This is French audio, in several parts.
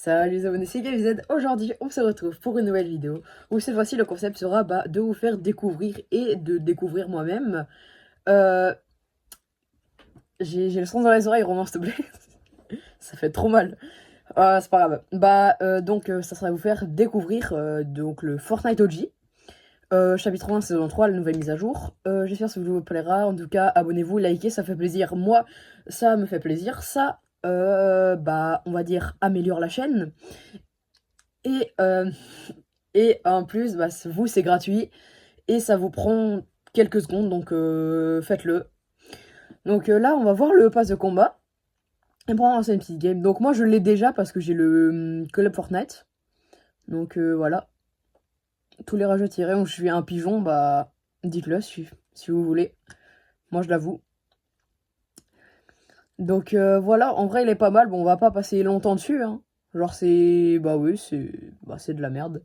Salut les abonnés, c'est GameZ. Aujourd'hui, on se retrouve pour une nouvelle vidéo où cette fois-ci le concept sera de vous faire découvrir et de découvrir moi-même. Euh, j'ai le son dans les oreilles, Romain, s'il te plaît. Ça fait trop mal. C'est pas grave. Ça sera vous faire découvrir donc le Fortnite OG. Chapitre 1, saison 3, la nouvelle mise à jour. J'espère que ça vous plaira. En tout cas, abonnez-vous, likez, ça fait plaisir. Moi, ça me fait plaisir. Ça, on va dire, améliore la chaîne. Et, euh, et en plus, vous, c'est gratuit. Et ça vous prend quelques secondes, donc faites-le. Donc là, on va voir le pass de combat. Et pour lancer une petite game. Donc moi, je l'ai déjà parce que j'ai le club Fortnite. Donc voilà. Tous les rageux tirés où je suis un pigeon, dites-le si vous voulez. Moi, je l'avoue. Donc voilà, en vrai, il est pas mal. Bon, on va pas passer longtemps dessus, hein. Genre, c'est... Bah oui, c'est de la merde.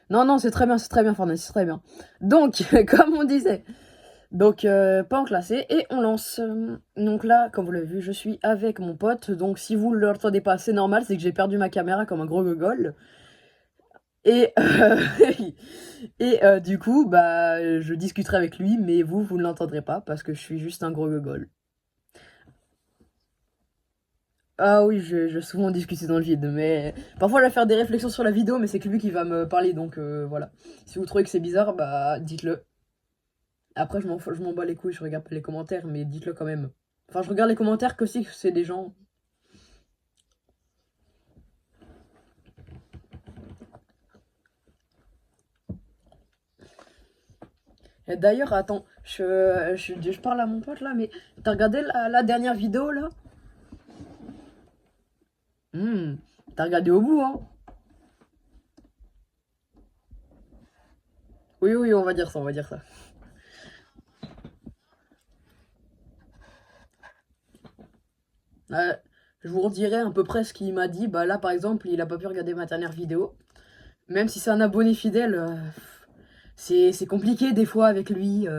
Non, c'est très bien, Fortnite, c'est très bien. Donc, comme on disait, donc pas en classé, et on lance. Donc là, comme vous l'avez vu, je suis avec mon pote, donc si vous ne l'entendez pas, c'est normal, c'est que j'ai perdu ma caméra comme un gros gogol. Et, du coup, je discuterai avec lui, mais vous ne l'entendrez pas, parce que je suis juste un gros gogol. Ah oui, je souvent discuter dans le vide, mais parfois je vais faire des réflexions sur la vidéo, mais c'est que lui qui va me parler, donc voilà. Si vous trouvez que c'est bizarre, dites-le. Après, je m'en bats les couilles, je regarde pas les commentaires, mais dites-le quand même. Enfin, je regarde les commentaires que si c'est des gens. Et d'ailleurs, attends, je parle à mon pote là, mais t'as regardé la dernière vidéo là? T'as regardé au bout, hein? Oui, on va dire ça, on va dire ça. Euh, je vous redirai à peu près ce qu'il m'a dit. Bah là, par exemple, il a pas pu regarder ma dernière vidéo. Même si c'est un abonné fidèle, c'est compliqué des fois avec lui.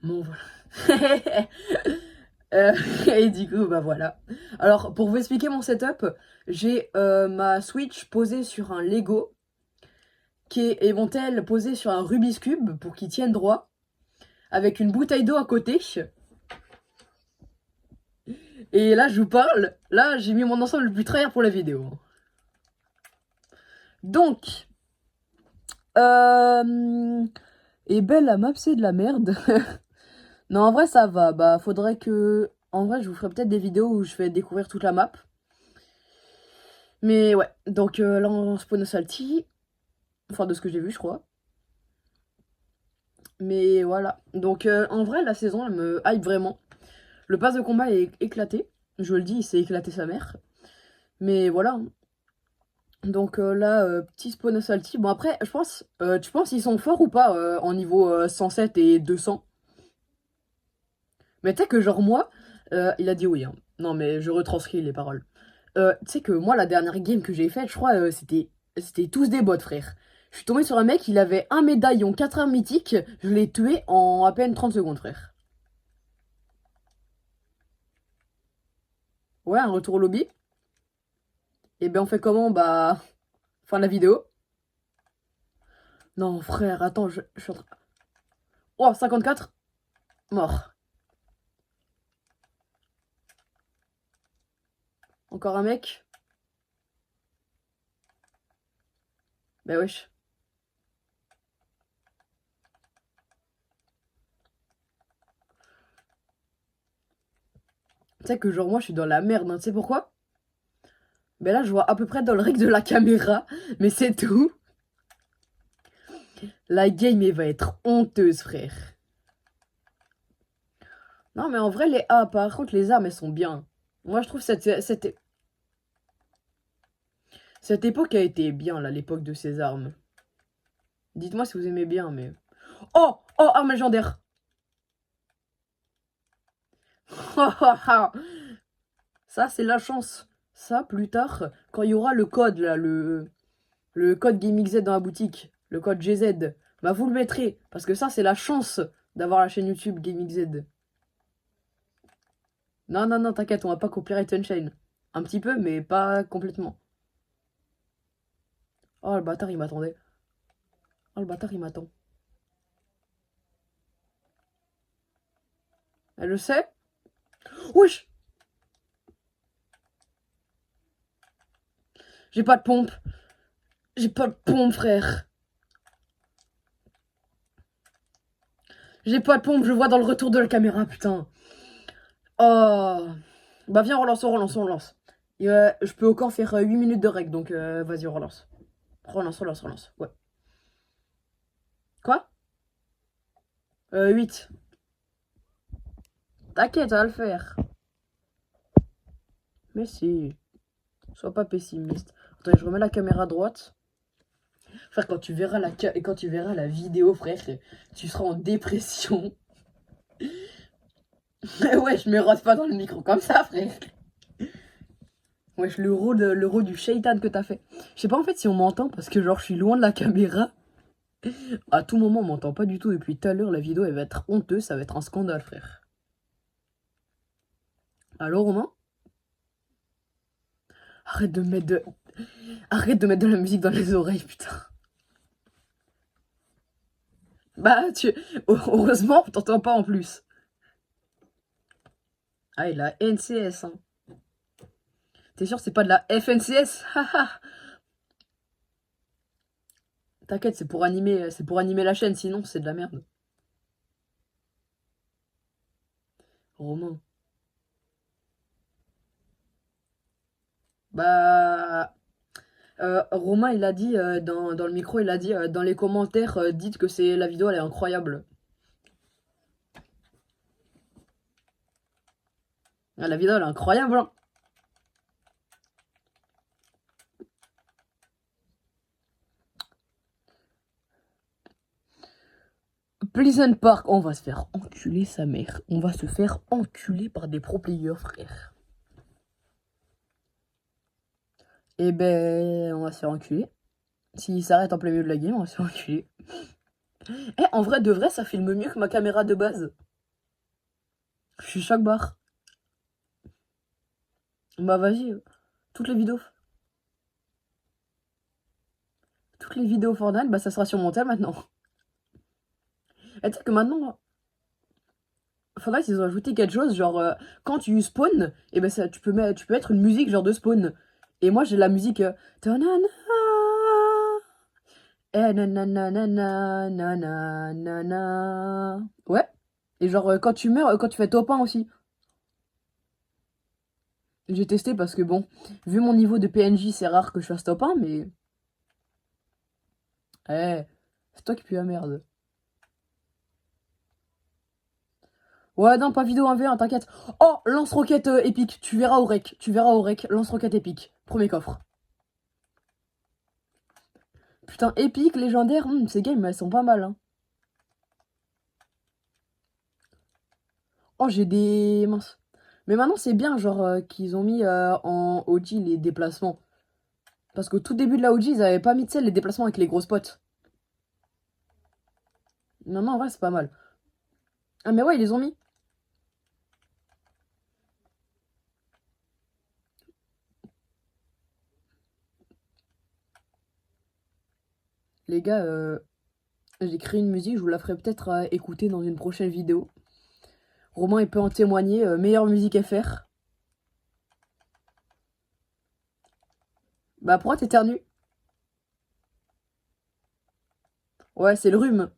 Bon, voilà. Euh, et du coup, voilà. Alors, pour vous expliquer mon setup, j'ai ma Switch posée sur un Lego, qui est éventuellement posée sur un Rubik's Cube pour qu'il tienne droit, avec une bouteille d'eau à côté. Et là, je vous parle, là, j'ai mis mon ensemble le plus tryhard pour la vidéo. Donc, et belle, la map, c'est de la merde. Non, en vrai, ça va. Faudrait que... En vrai, je vous ferai peut-être des vidéos où je vais découvrir toute la map. Mais ouais, donc là, on spawn au Salty. Enfin, de ce que j'ai vu, je crois. Mais voilà. Donc, en vrai, la saison, elle me hype vraiment. Le pass de combat est éclaté. Je le dis, il s'est éclaté sa mère. Mais voilà. Donc là, petit spawn au Salty. Bon, après, je pense... tu penses qu'ils sont forts ou pas en niveau 107 et 200? Mais tu sais que genre moi... il a dit oui, hein. Non, mais je retranscris les paroles. Tu sais que moi, la dernière game que j'ai faite, je crois, c'était tous des bots, frère. Je suis tombé sur un mec, il avait un médaillon 4 armes mythiques, je l'ai tué en à peine 30 secondes, frère. Ouais, un retour au lobby. Et ben on fait comment? Fin de la vidéo. Non, frère, attends, je suis en train... Oh, 54. Mort. Encore un mec. Bah wesh. Tu sais que genre moi, je suis dans la merde, hein. Tu sais pourquoi? Ben là, je vois à peu près dans le règle de la caméra, mais c'est tout. La game, elle va être honteuse, frère. Non, mais en vrai, par contre, les armes, elles sont bien. Moi, je trouve cette époque a été bien, là, l'époque de ces armes. Dites-moi si vous aimez bien, mais... Oh! Oh, arme légendaire! Ça, c'est la chance. Ça, plus tard, quand il y aura le code, là, le code GameXZ dans la boutique, le code GZ, vous le mettrez. Parce que ça, c'est la chance d'avoir la chaîne YouTube GameXZ. Non, t'inquiète, on va pas copyright Unchained. Un petit peu, mais pas complètement. Oh, le bâtard, il m'attendait. Oh, le bâtard, il m'attend. Elle le sait? Wesh! J'ai pas de pompe. J'ai pas de pompe, frère. J'ai pas de pompe, je vois dans le retour de la caméra, putain. Oh. Bah viens, on relance. Et, je peux encore faire 8 minutes de règle, donc vas-y, on relance. Relance. Ouais. Quoi? 8. T'inquiète, ça va le faire. Mais si. Sois pas pessimiste. Attends, je remets la caméra à droite. Frère, quand tu verras la vidéo, frère, tu seras en dépression. Ouais, je me rase pas dans le micro comme ça, frère. Wesh, le rôle du shaitan que t'as fait. Je sais pas en fait si on m'entend parce que genre je suis loin de la caméra. À tout moment on m'entend pas du tout. Depuis tout à l'heure la vidéo elle va être honteuse, ça va être un scandale, frère. Allô, Romain? Arrête de mettre de... Arrête de mettre de la musique dans les oreilles, putain. Bah tu... Heureusement on t'entend pas en plus. Ah, et la NCS, hein. T'es sûr c'est pas de la FNCS? Haha. T'inquiète, c'est pour animer la chaîne, sinon c'est de la merde. Romain. Bah... Romain, il a dit dans le micro, il a dit dans les commentaires, dites que c'est la vidéo, elle est incroyable. Ah, la vidéo, elle est incroyable, hein. Pleasant Park, on va se faire enculer sa mère. On va se faire enculer par des pro players, frère. Eh ben, on va se faire enculer. S'il s'arrête en plein milieu de la game, on va se faire enculer. Eh, en vrai, de vrai, ça filme mieux que ma caméra de base. Je suis choc barre. Bah vas-y, toutes les vidéos. Toutes les vidéos Fortnite, bah ça sera sur mon tel maintenant. Et tu sais que maintenant, Fortnite, ils ont ajouté quelque chose, genre, quand tu spawn, et ben ça, tu peux mettre une musique genre de spawn. Et moi, j'ai la musique... ta-na-na, eh, nananana, nananana. Ouais. Et genre, quand tu meurs, quand tu fais top 1 aussi. J'ai testé parce que bon, vu mon niveau de PNJ, c'est rare que je fasse top 1, mais... Eh, c'est toi qui pue la merde. Ouais, non, pas vidéo 1v1, t'inquiète. Oh, lance-roquette épique. Tu verras au rec. Tu verras au rec. Lance-roquette épique. Premier coffre. Putain, épique, légendaire. Ces games, elles sont pas mal, hein. Oh, j'ai des... Mince. Mais maintenant, c'est bien, genre, qu'ils ont mis en OG les déplacements. Parce qu'au tout début de la OG, ils avaient pas mis, tu sais, les déplacements avec les gros spots. Non, en vrai, c'est pas mal. Ah, mais ouais, ils les ont mis. Les gars, j'ai créé une musique, je vous la ferai peut-être écouter dans une prochaine vidéo. Romain, il peut en témoigner. Meilleure musique FR. Bah, pourquoi t'éternues? Ouais, c'est le rhume.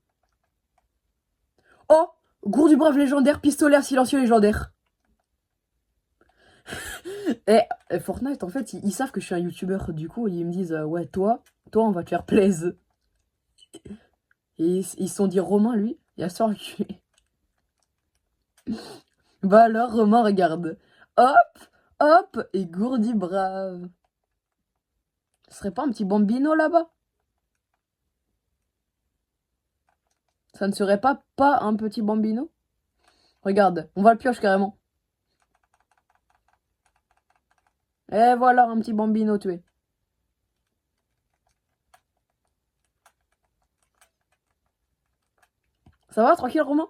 Oh! Gour du brave légendaire, pistolaire silencieux légendaire. Et Fortnite, en fait, ils savent que je suis un youtubeur. Du coup, ils me disent, ouais, toi, on va te faire plaise. Et ils se sont dit, Romain, lui, il a sur enculé. Bah alors, Romain, regarde. Hop, hop, et Gourdi brave. Ce serait pas un petit bambino là-bas? Ça ne serait pas un petit bambino? Regarde, on va le pioche carrément. Et voilà, un petit bambino tué. Ça va, tranquille, Romain?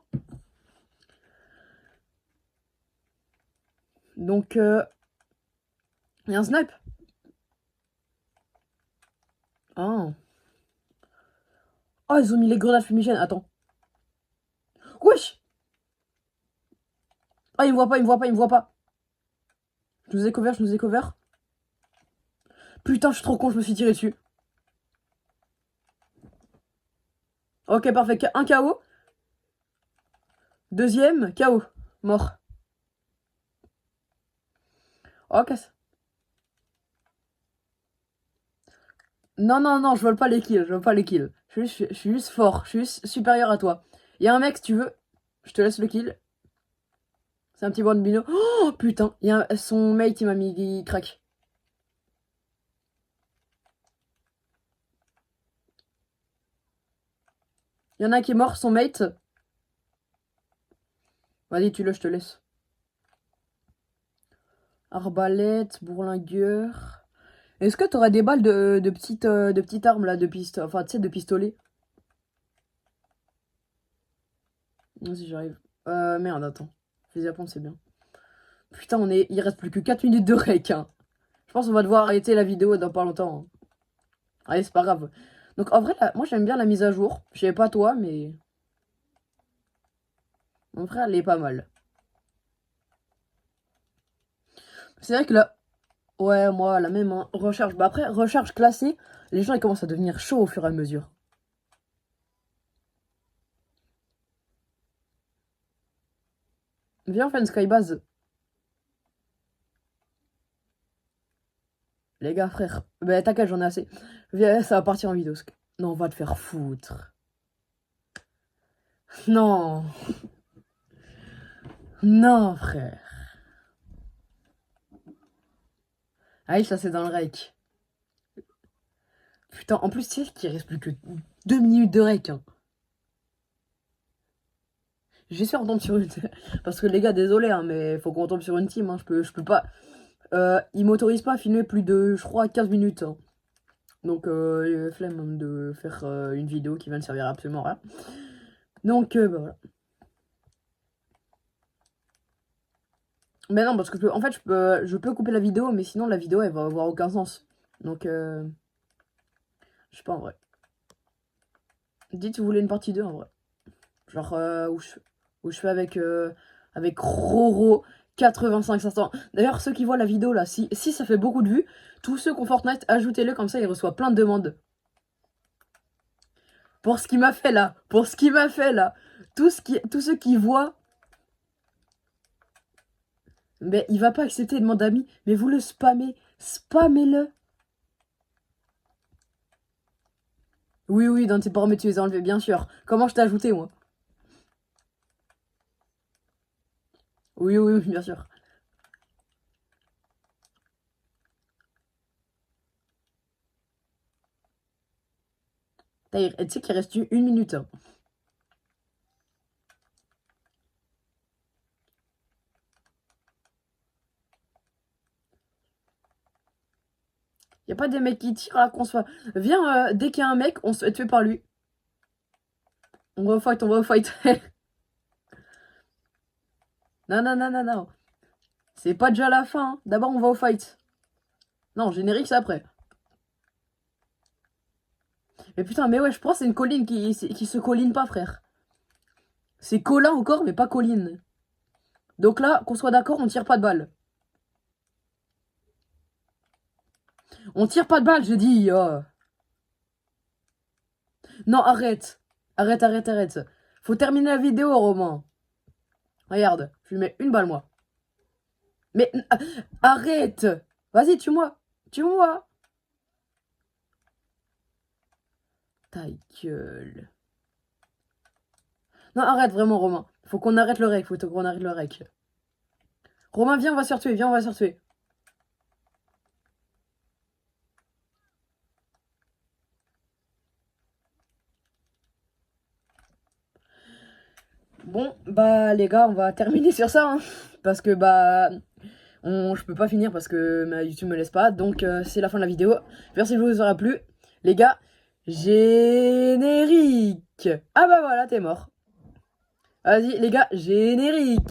Donc, il y a un snipe. Ah. Oh, ils ont mis les grenades fumigènes. Attends. Wesh! Ah, il me voit pas, il me voit pas, il me voit pas. Je nous ai cover, je nous ai cover. Putain, je suis trop con, je me suis tiré dessus. Ok, parfait. Un KO. Deuxième, KO. Mort. Oh, casse. Non, non, non, je vole pas les kills, je vole pas les kills. Je suis juste fort, je suis juste supérieur à toi. Il y a un mec, si tu veux, je te laisse le kill. C'est un petit bon bino. Oh, putain, son mate, il m'a mis crack. Il y en a un qui est mort, son mate. Vas-y, tue-le, je te laisse. Arbalète, bourlingueur. Est-ce que t'aurais des balles de petites armes là, enfin tu sais, de pistolet? Vas-y, j'arrive. Merde, attends. Fusil à pompe, c'est bien. Putain, il reste plus que 4 minutes de rec, hein. Je pense qu'on va devoir arrêter la vidéo dans pas longtemps, hein. Allez, c'est pas grave. Donc en vrai, là, moi j'aime bien la mise à jour. Je sais pas toi, mais... Mon frère, elle est pas mal. C'est vrai que là... Ouais, moi, la même, hein. Recharge. Bah après, recharge classée, les gens, ils commencent à devenir chauds au fur et à mesure. Viens, on fait une skybase. Les gars, frère. Bah t'inquiète, j'en ai assez. Viens, ça va partir en vidéo. Non, on va te faire foutre. Non. Non, frère. Allez, ça c'est dans le rec. Putain, en plus, tu sais qu'il reste plus que 2 minutes de rec, hein. J'espère qu'on tombe sur une... Parce que les gars, désolé, hein, mais faut qu'on tombe sur une team, hein. Je peux pas... il m'autorise pas à filmer plus de, je crois, 15 minutes, hein. Donc, flemme de faire une vidéo qui va ne servir absolument à rien. Donc, bah voilà. Mais non, parce que en fait, je peux couper la vidéo, mais sinon la vidéo elle va avoir aucun sens. Donc, je sais pas en vrai. Dites si vous voulez une partie 2 en vrai. Genre, où je fais avec Roro 85 500. D'ailleurs, ceux qui voient la vidéo là, si ça fait beaucoup de vues, tous ceux qui ont Fortnite, ajoutez-le comme ça, il reçoit plein de demandes. Pour ce qu'il m'a fait là, pour ce qu'il m'a fait là, tous ceux qui voient. Mais il va pas accepter de demande d'amis, mais vous le spammez. Spammez-le. Oui, oui, dans tes paramètres, tu les as enlevés, bien sûr. Comment je t'ai ajouté, moi? Oui, oui, oui, bien sûr. Tu sais qu'il reste une minute, hein. Y a pas des mecs qui tirent là qu'on se fait. Viens, dès qu'il y a un mec, on se fait tuer par lui. On va au fight, on va au fight. Non, non, non, non, non. C'est pas déjà la fin, hein. D'abord, on va au fight. Non, générique, c'est après. Mais putain, mais ouais, je pense que c'est une colline qui se colline pas, frère. C'est Colin encore, mais pas colline. Donc là, qu'on soit d'accord, on tire pas de balles. On tire pas de balles, j'ai dit. Oh. Non, arrête. Arrête, arrête, arrête. Faut terminer la vidéo, Romain. Regarde, je lui mets une balle, moi. Mais arrête. Vas-y, tue-moi. Tue-moi. Ta gueule. Non, arrête vraiment, Romain. Faut qu'on arrête le rec. Faut qu'on arrête le rec. Romain, viens, on va se faire tuer. Viens, on va se faire tuer. Bon, bah les gars, on va terminer sur ça, hein. Parce que bah je peux pas finir parce que ma YouTube me laisse pas. Donc c'est la fin de la vidéo. J'espère que vous aura plu. Les gars, générique. Ah bah voilà, t'es mort. Vas-y les gars, générique.